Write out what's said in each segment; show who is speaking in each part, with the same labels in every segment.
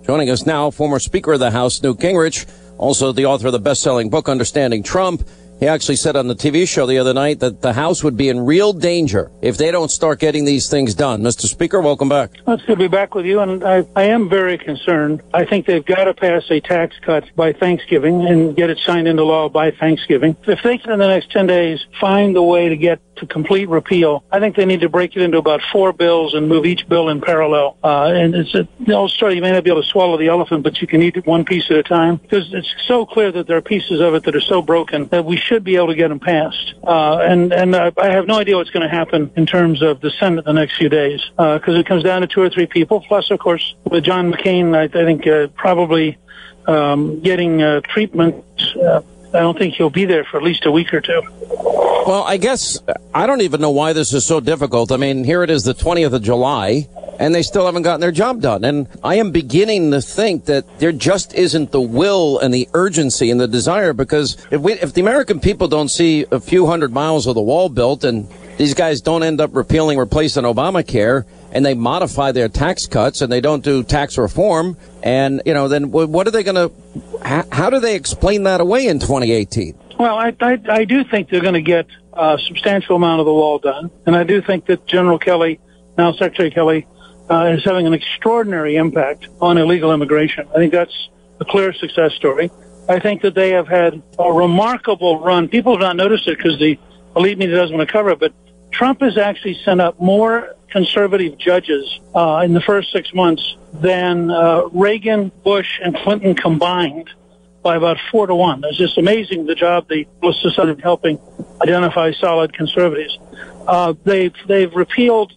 Speaker 1: Joining us now, former Speaker of the House, Newt Gingrich, also the author of the best-selling book, Understanding Trump. He actually said on the TV show the other night that the House would be in real danger if they don't start getting these things done. Mr. Speaker, welcome back.
Speaker 2: Well, it's good to be back with you, and I am very concerned. I think they've got to pass a tax cut by Thanksgiving and get it signed into law by Thanksgiving. If they can, in the next 10 days, find a way to get to complete repeal, I think they need to break it into about 4 bills and move each bill in parallel. And it's the old story, you may not be able to swallow the elephant, but you can eat it one piece at a time, because it's so clear that there are pieces of it that are so broken that we should be able to get them passed. And I have no idea what's going to happen in terms of the Senate the next few days, because it comes down to 2 or 3 people. Plus, of course, with John McCain, I think probably getting treatment, I don't think he'll be there for at least a week or 2.
Speaker 1: Well, I guess I don't even know why this is so difficult. I mean, here it is the 20th of July, and they still haven't gotten their job done. And I am beginning to think that there just isn't the will and the urgency and the desire, because if the American people don't see a few hundred miles of the wall built and these guys don't end up replacing Obamacare, and they modify their tax cuts and they don't do tax reform, and, you know, then what are they going to, how do they explain that away in 2018?
Speaker 2: Well, I do think they're going to get a substantial amount of the wall done. And I do think that General Kelly, now Secretary Kelly, is having an extraordinary impact on illegal immigration. I think that's a clear success story. I think that they have had a remarkable run. People have not noticed it because the elite media doesn't want to cover it, but Trump has actually sent up more conservative judges in the first 6 months than Reagan, Bush, and Clinton combined, by about 4 to 1. It's just amazing the job the Justice Society helping identify solid conservatives. They've repealed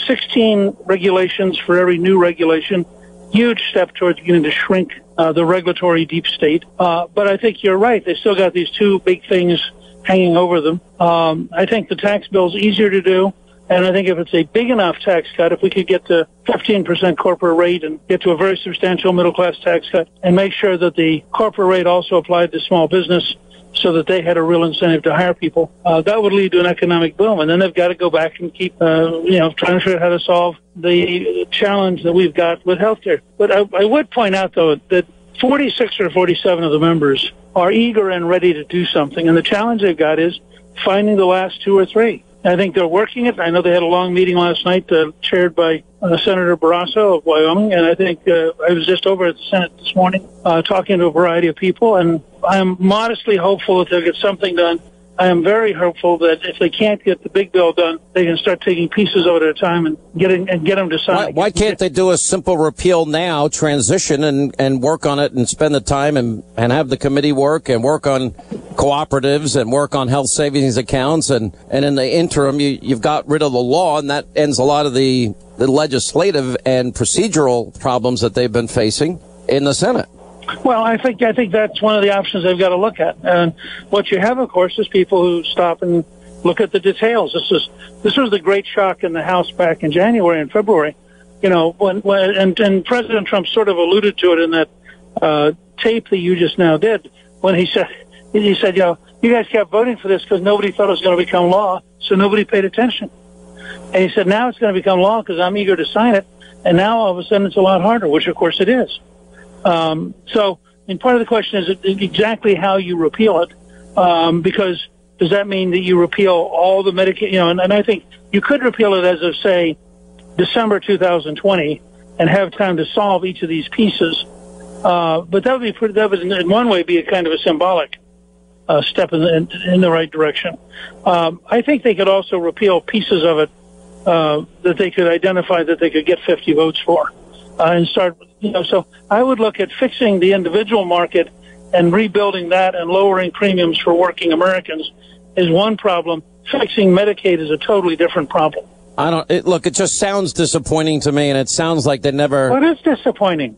Speaker 2: 16 regulations for every new regulation. Huge step towards beginning to shrink the regulatory deep state. But I think you're right. They still got these 2 big things hanging over them. I think the tax bill is easier to do. And I think if it's a big enough tax cut, if we could get to 15% corporate rate and get to a very substantial middle-class tax cut and make sure that the corporate rate also applied to small business so that they had a real incentive to hire people, that would lead to an economic boom. And then they've got to go back and keep, trying to figure out how to solve the challenge that we've got with healthcare. But I would point out, though, that 46 or 47 of the members are eager and ready to do something. And the challenge they've got is finding the last 2 or 3. I think they're working it. I know they had a long meeting last night chaired by Senator Barrasso of Wyoming, and I think I was just over at the Senate this morning talking to a variety of people, and I'm modestly hopeful that they'll get something done. I am very hopeful that if they can't get the big bill done, they can start taking pieces of it at a time and get them to sign.
Speaker 1: Why can't they do a simple repeal now, transition, and work on it and spend the time and have the committee work and work on cooperatives and work on health savings accounts, and in the interim you've got rid of the law, and that ends a lot of the legislative and procedural problems that they've been facing in the Senate.
Speaker 2: Well, I think that's one of the options they've got to look at. And what you have, of course, is people who stop and look at the details. This was the great shock in the House back in January and February. You know, when President Trump sort of alluded to it in that tape that you just now did, when he said, you know, you guys kept voting for this because nobody thought it was going to become law, so nobody paid attention. And he said, now it's going to become law because I'm eager to sign it, and now all of a sudden it's a lot harder, which of course it is. So, part of the question is exactly how you repeal it, because does that mean that you repeal all the Medicaid, and I think you could repeal it as of, say, December 2020 and have time to solve each of these pieces. But that would in one way be a kind of a symbolic step in the right direction. I think they could also repeal pieces of it that they could identify that they could get 50 votes for, and start. So I would look at fixing the individual market and rebuilding that and lowering premiums for working Americans is one problem. Fixing Medicaid is a totally different problem.
Speaker 1: It just sounds disappointing to me, and it sounds like they never.
Speaker 2: Well, it is disappointing.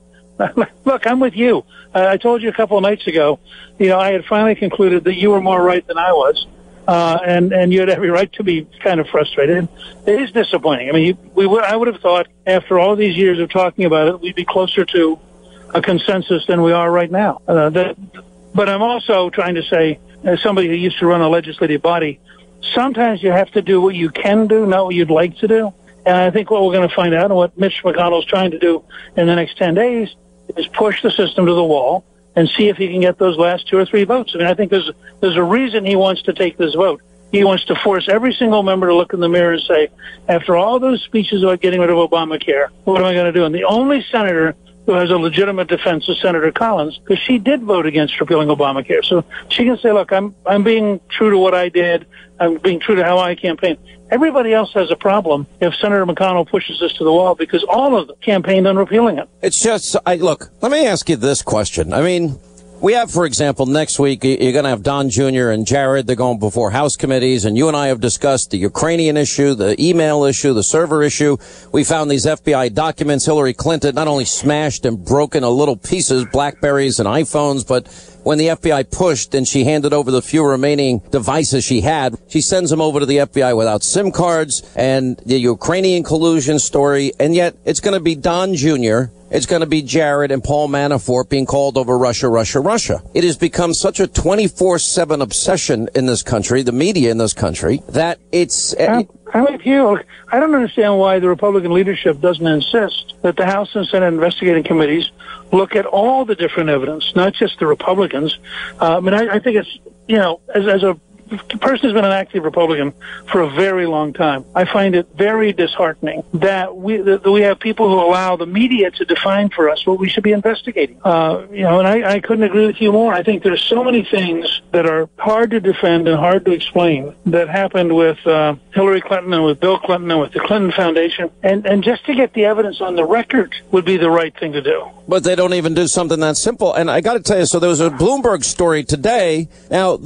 Speaker 2: Look, I'm with you. I told you a couple of nights ago, I had finally concluded that you were more right than I was, and you had every right to be kind of frustrated. It is disappointing. I mean, I would have thought after all these years of talking about it, we'd be closer to a consensus than we are right now. But I'm also trying to say, as somebody who used to run a legislative body, sometimes you have to do what you can do, not what you'd like to do. And I think what we're going to find out, and what Mitch McConnell's trying to do in the next 10 days, is push the system to the wall and see if he can get those last 2 or 3 votes. I mean, I think there's a reason he wants to take this vote. He wants to force every single member to look in the mirror and say, after all those speeches about getting rid of Obamacare, what am I going to do? And the only senator who has a legitimate defense is Senator Collins, because she did vote against repealing Obamacare. So she can say, look, I'm being true to what I did. I'm being true to how I campaigned. Everybody else has a problem if Senator McConnell pushes this to the wall, because all of them campaigned on repealing it.
Speaker 1: It's just, look, let me ask you this question. I mean, we have, for example, next week, you're going to have Don Jr. and Jared. They're going before House committees, and you and I have discussed the Ukrainian issue, the email issue, the server issue. We found these FBI documents. Hillary Clinton not only smashed and broken into little pieces, BlackBerries and iPhones, but when the FBI pushed and she handed over the few remaining devices she had, she sends them over to the FBI without SIM cards, and the Ukrainian collusion story. And yet it's going to be Don Jr., it's going to be Jared and Paul Manafort being called over Russia, Russia, Russia. It has become such a 24/7 obsession in this country, the media in this country, that it's...
Speaker 2: I'm with you. I don't understand why the Republican leadership doesn't insist that the House and Senate investigating committees look at all the different evidence, not just the Republicans. I think it's, as a person who's been an active Republican for a very long time, I find it very disheartening that we have people who allow the media to define for us what we should be investigating. And I couldn't agree with you more. I think there's so many things that are hard to defend and hard to explain that happened with Hillary Clinton and with Bill Clinton and with the Clinton Foundation. And just to get the evidence on the record would be the right thing to do.
Speaker 1: But they don't even do something that simple. And I got to tell you, so there was a Bloomberg story today. Now,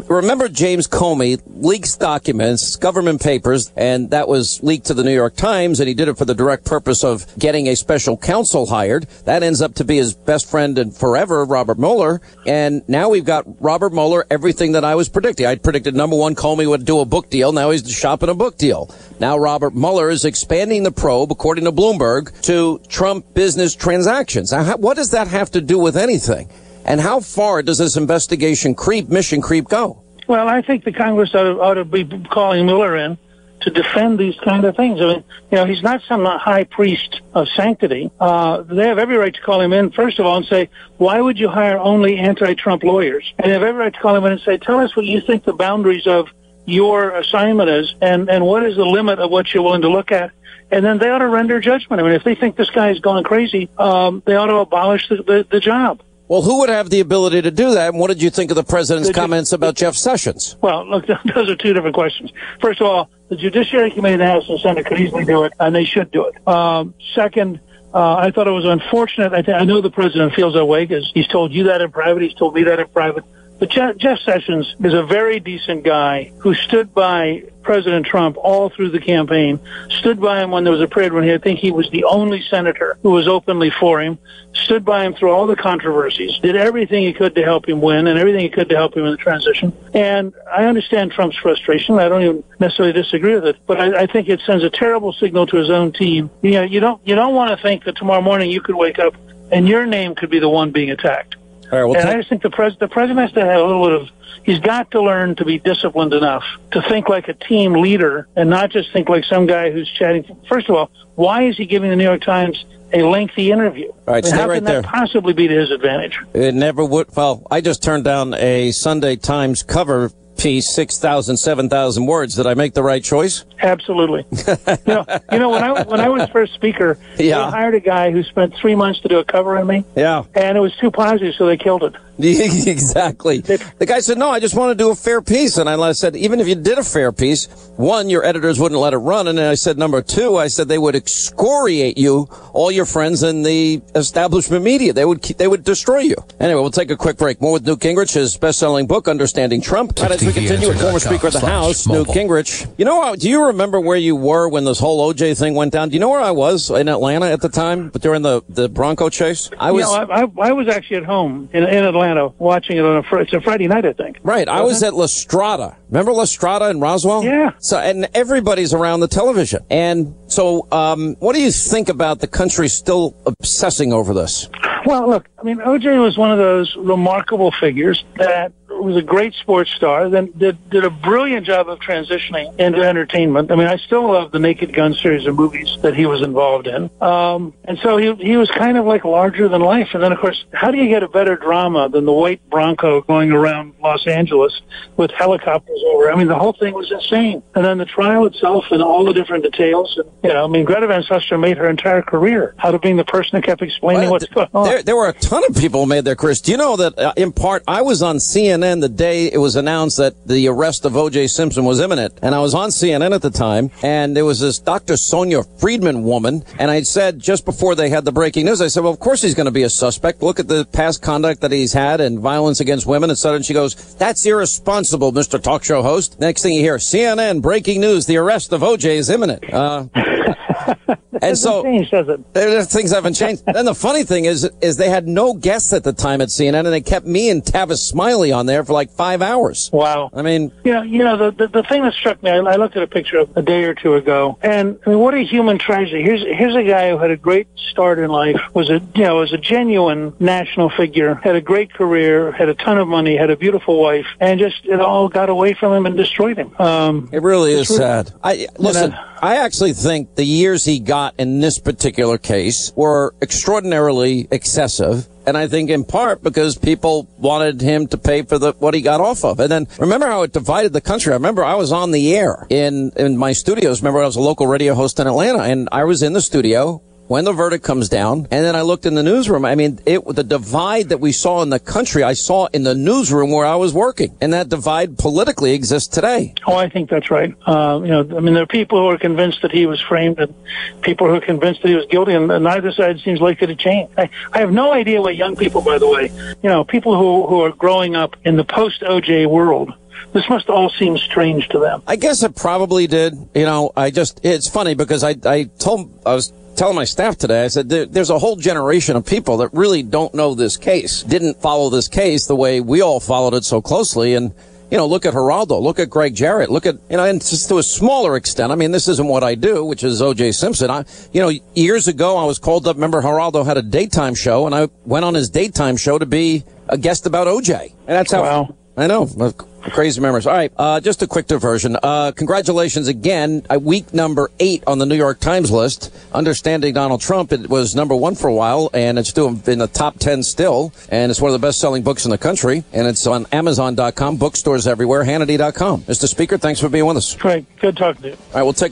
Speaker 1: remember James Comey leaks documents, government papers, and that was leaked to the New York Times, and he did it for the direct purpose of getting a special counsel hired. That ends up to be his best friend and forever, Robert Mueller. And now we've got Robert Mueller, everything that I was predicting. I predicted, number one, Comey would do a book deal. Now he's shopping a book deal. Now Robert Mueller is expanding the probe, according to Bloomberg, to Trump business transactions. Now, what does that have to do with anything? And how far does this investigation mission creep go?
Speaker 2: Well, I think the Congress ought to be calling Mueller in to defend these kind of things. I mean, he's not some high priest of sanctity. They have every right to call him in, first of all, and say, why would you hire only anti-Trump lawyers? And they have every right to call him in and say, tell us what you think the boundaries of your assignment is, and what is the limit of what you're willing to look at. And then they ought to render judgment. I mean, if they think this guy is going crazy, they ought to abolish the job.
Speaker 1: Well, who would have the ability to do that? And what did you think of the president's comments about Jeff Sessions?
Speaker 2: Well, look, those are two different questions. First of all, the Judiciary Committee of the House and Senate could easily do it, and they should do it. Second, I thought it was unfortunate. I know the president feels that way because he's told you that in private. He's told me that in private. But Jeff Sessions is a very decent guy who stood by President Trump all through the campaign, stood by him when there was a period when I think he was the only senator who was openly for him, stood by him through all the controversies, did everything he could to help him win and everything he could to help him in the transition. And I understand Trump's frustration. I don't even necessarily disagree with it, but I think it sends a terrible signal to his own team. You don't want to think that tomorrow morning you could wake up and your name could be the one being attacked.
Speaker 1: All right,
Speaker 2: I just think the president has to have a little bit of, he's got to learn to be disciplined enough to think like a team leader and not just think like some guy who's chatting. First of all, why is he giving the New York Times a lengthy interview?
Speaker 1: All right, stay
Speaker 2: how
Speaker 1: right
Speaker 2: can
Speaker 1: there.
Speaker 2: That possibly be to his advantage?
Speaker 1: It never would. Well, I just turned down a Sunday Times cover piece, 6,000, 7,000 words. Did I make the right choice?
Speaker 2: Absolutely. When I was first speaker, they hired a guy who spent 3 months to do a cover on me.
Speaker 1: Yeah.
Speaker 2: And it was too positive, so they killed it.
Speaker 1: Exactly. The guy said, no, I just want to do a fair piece. And I said, even if you did a fair piece, one, your editors wouldn't let it run. And then I said, number two, I said they would excoriate you, all your friends in the establishment media. They would destroy you. Anyway, we'll take a quick break. More with Newt Gingrich, his best-selling book, Understanding Trump. Right, as we continue with former Speaker of the House, Newt Gingrich. Do you remember where you were when this whole OJ thing went down? Do you know where I was in Atlanta at the time, but during the Bronco chase? I
Speaker 2: was actually at home in Atlanta watching it it's a Friday night, I think.
Speaker 1: Right. I was at La Strada. Remember La Strada in Roswell?
Speaker 2: Yeah.
Speaker 1: So, and everybody's around the television. And so, what do you think about the country still obsessing over this?
Speaker 2: Well, look, I mean, OJ was one of those remarkable figures that was a great sports star, then did a brilliant job of transitioning into entertainment. I mean, I still love the Naked Gun series of movies that he was involved in. And so he was kind of like larger than life. And then, of course, how do you get a better drama than the white Bronco going around Los Angeles with helicopters over? I mean, the whole thing was insane. And then the trial itself and all the different details. And, you know, I mean, Greta Van Susteren made her entire career out of being the person who kept explaining what's going on.
Speaker 1: There were a ton of people who made their careers. Do you know that, in part, I was on CNN the day it was announced that the arrest of O.J. Simpson was imminent. And I was on CNN at the time, and there was this Dr. Sonia Friedman woman, and I said just before they had the breaking news, I said, well, of course he's going to be a suspect. Look at the past conduct that he's had and violence against women, etc. And she goes, that's irresponsible, Mr. Talk Show host. Next thing you hear, CNN breaking news, the arrest of O.J. is imminent. And so things haven't changed. Then the funny thing is they had no guests at the time at CNN, and they kept me and Tavis Smiley on there for like 5 hours.
Speaker 2: Wow.
Speaker 1: I mean,
Speaker 2: you know, the thing that struck me, I looked at a picture of a day or two ago, and I mean, what a human tragedy. Here's a guy who had a great start in life, was a genuine national figure, had a great career, had a ton of money, had a beautiful wife, and just it all got away from him and destroyed him.
Speaker 1: It really is sad. Listen, I actually think the years he got in this particular case were extraordinarily excessive. And I think in part because people wanted him to pay for what he got off of. And then remember how it divided the country. I remember I was on the air in my studios. Remember I was a local radio host in Atlanta, and I was in the studio when the verdict comes down, and then I looked in the newsroom. I mean, the divide that we saw in the country, I saw in the newsroom where I was working, and that divide politically exists today.
Speaker 2: Oh, I think that's right. You know, I mean, there are people who are convinced that he was framed, and people who are convinced that he was guilty, and neither side seems likely to change. I have no idea what young people, by the way, you know, people who are growing up in the post-OJ world, this must all seem strange to them.
Speaker 1: I guess it probably did. You know, it's funny because I was telling my staff today, I said, there's a whole generation of people that really don't know this case, didn't follow this case the way we all followed it so closely. And, you know, look at Geraldo, look at Greg Jarrett, look at, you know, and just to a smaller extent, I mean, this isn't what I do, which is O.J. Simpson. You know, years ago, I was called up, remember Geraldo had a daytime show, and I went on his daytime show to be a guest about O.J. And that's how,
Speaker 2: wow.
Speaker 1: I know. Crazy memories. All right, just a quick diversion. Congratulations again. Week number 8 on the New York Times list. Understanding Donald Trump, it was number 1 for a while, and it's still in the top 10 still. And it's one of the best-selling books in the country. And it's on Amazon.com, bookstores everywhere, Hannity.com. Mr. Speaker, thanks for being with us.
Speaker 2: Great. Good talking to you.
Speaker 1: All right, we'll take